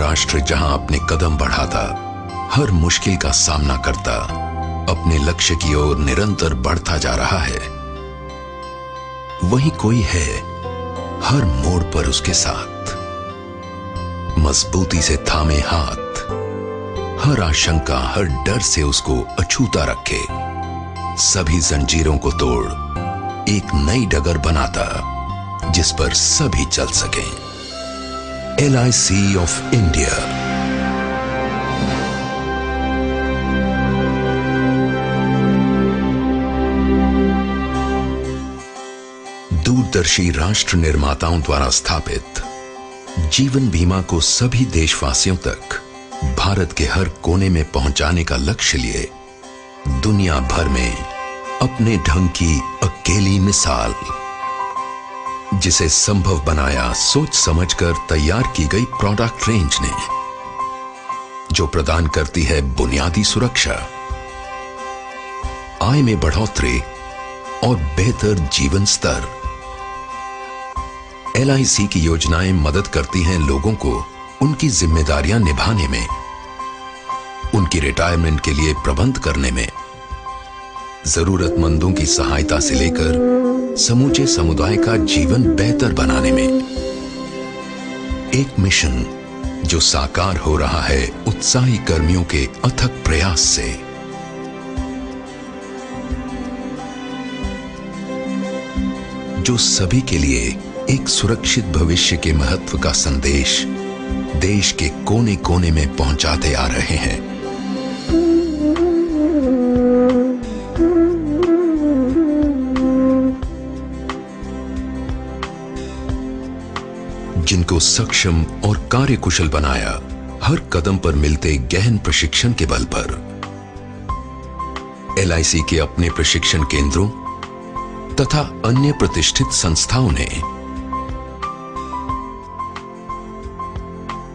राष्ट्र जहां अपने कदम बढ़ाता, हर मुश्किल का सामना करता, अपने लक्ष्य की ओर निरंतर बढ़ता जा रहा है, वहीं कोई है हर मोड़ पर उसके साथ, मजबूती से थामे हाथ, हर आशंका हर डर से उसको अछूता रखे, सभी जंजीरों को तोड़ एक नई डगर बनाता जिस पर सभी चल सकें। LIC of India. दूरदर्शी राष्ट्र निर्माताओं द्वारा स्थापित जीवन बीमा को सभी देशवासियों तक भारत के हर कोने में पहुंचाने का लक्ष्य लिए दुनिया भर में अपने ढंग की अकेली मिसाल, जिसे संभव बनाया सोच समझकर तैयार की गई प्रोडक्ट रेंज ने, जो प्रदान करती है बुनियादी सुरक्षा, आय में बढ़ोतरी और बेहतर जीवन स्तर। LIC की योजनाएं मदद करती हैं लोगों को उनकी जिम्मेदारियां निभाने में, उनकी रिटायरमेंट के लिए प्रबंध करने में, जरूरतमंदों की सहायता से लेकर समूचे समुदाय का जीवन बेहतर बनाने में। एक मिशन जो साकार हो रहा है उत्साही कर्मियों के अथक प्रयास से। जो सभी के लिए एक सुरक्षित भविष्य के महत्व का संदेश देश के कोने कोने में पहुंचाते आ रहे हैं। जिनको सक्षम और कार्यकुशल बनाया हर कदम पर मिलते गहन प्रशिक्षण के बल पर। LIC के अपने प्रशिक्षण केंद्रों तथा अन्य प्रतिष्ठित संस्थाओं ने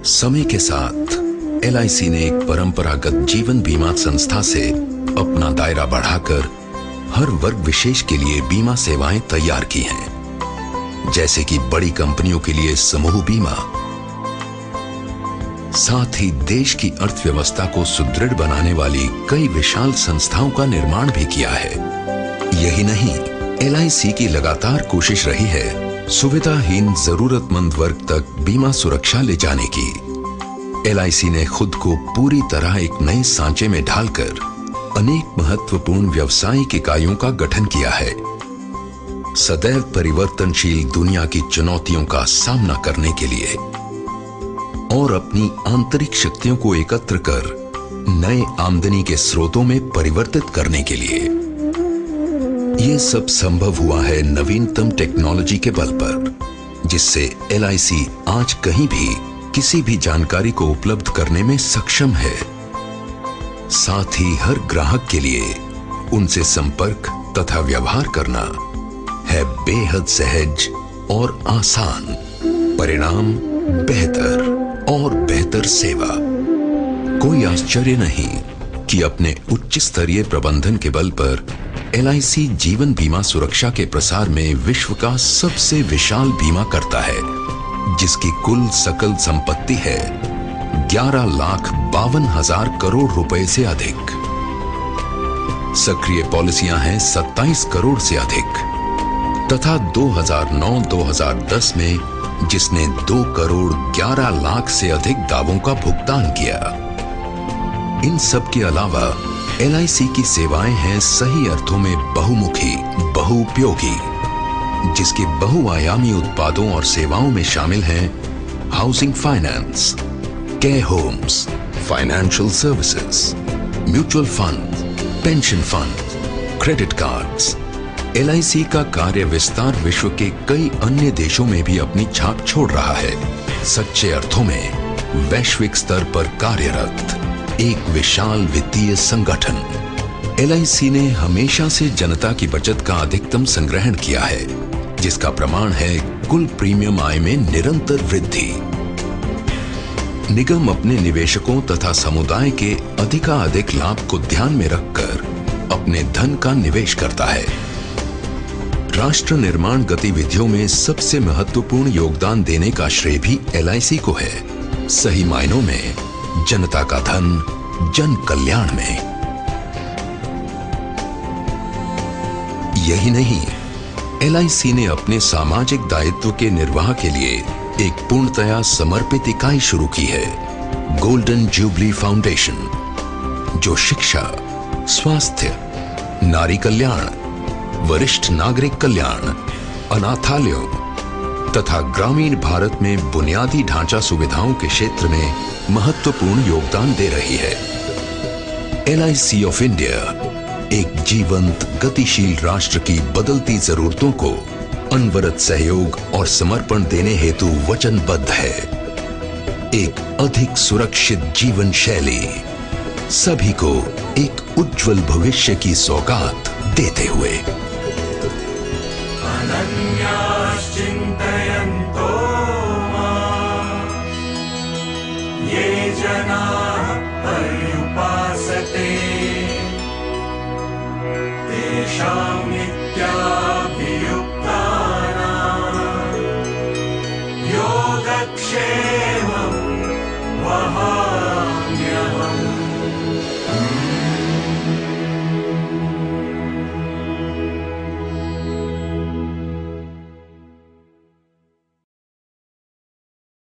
समय के साथ LIC ने एक परंपरागत जीवन बीमा संस्था से अपना दायरा बढ़ाकर हर वर्ग विशेष के लिए बीमा सेवाएं तैयार की हैं, जैसे कि बड़ी कंपनियों के लिए समूह बीमा, साथ ही देश की अर्थव्यवस्था को सुदृढ़ बनाने वाली कई विशाल संस्थाओं का निर्माण भी किया है। यही नहीं, LIC की लगातार कोशिश रही है सुविधाहीन जरूरतमंद वर्ग तक बीमा सुरक्षा ले जाने की। LIC ने खुद को पूरी तरह एक नए सांचे में ढालकर अनेक महत्वपूर्ण व्यावसायिक इकाइयों का गठन किया है, सदैव परिवर्तनशील दुनिया की चुनौतियों का सामना करने के लिए और अपनी आंतरिक शक्तियों को एकत्र कर नए आमदनी के स्रोतों में परिवर्तित करने के लिए। यह सब संभव हुआ है नवीनतम टेक्नोलॉजी के बल पर, जिससे LIC आज कहीं भी किसी भी जानकारी को उपलब्ध करने में सक्षम है। साथ ही हर ग्राहक के लिए उनसे संपर्क तथा व्यवहार करना है बेहद सहज और आसान। परिणाम बेहतर और बेहतर सेवा। कोई आश्चर्य नहीं कि अपने उच्च स्तरीय प्रबंधन के बल पर LIC जीवन बीमा सुरक्षा के प्रसार में विश्व का सबसे विशाल बीमा करता है, जिसकी कुल सकल संपत्ति है 11,52,000 करोड़ रुपए से अधिक। सक्रिय पॉलिसियां हैं 27 करोड़ से अधिक तथा 2009-2010 में जिसने 2 करोड़ 11 लाख से अधिक दावों का भुगतान किया। इन सब के अलावा LIC की सेवाएं हैं सही अर्थों में बहुमुखी, बहुउपयोगी, जिसके बहुआयामी उत्पादों और सेवाओं में शामिल हैं housing finance, care homes, financial services, mutual fund, pension fund, credit cards. LIC का कार्य विस्तार विश्व के कई अन्य देशों में भी अपनी छाप छोड़ रहा है। सच्चे अर्थों में वैश्विक स्तर पर कार्यरत एक विशाल वित्तीय संगठन। LIC ने हमेशा से जनता की बचत का अधिकतम संग्रहण किया है, जिसका प्रमाण है कुल प्रीमियम आय में निरंतर वृद्धि। निगम अपने निवेशकों तथा समुदाय के अधिकाधिक लाभ को ध्यान में रखकर अपने धन का निवेश करता है। राष्ट्र निर्माण गतिविधियों में सबसे महत्वपूर्ण योगदान देने का श्रेय भी LIC को है। सही मायनों में जनता का धन जन कल्याण में। यही नहीं, LIC ने अपने सामाजिक दायित्व के निर्वाह के लिए एक पूर्णतया समर्पित इकाई शुरू की है, गोल्डन जुबली फाउंडेशन, जो शिक्षा, स्वास्थ्य, नारी कल्याण, वरिष्ठ नागरिक कल्याण, अनाथालयों तथा ग्रामीण भारत में बुनियादी ढांचा सुविधाओं के क्षेत्र में महत्वपूर्ण योगदान दे रही है। LIC ऑफ इंडिया एक जीवंत, गतिशील राष्ट्र की बदलती जरूरतों को अनवरत सहयोग और समर्पण देने हेतु वचनबद्ध है। एक अधिक सुरक्षित जीवन शैली, सभी को एक उज्जवल भविष्य की सौगात देते हुए।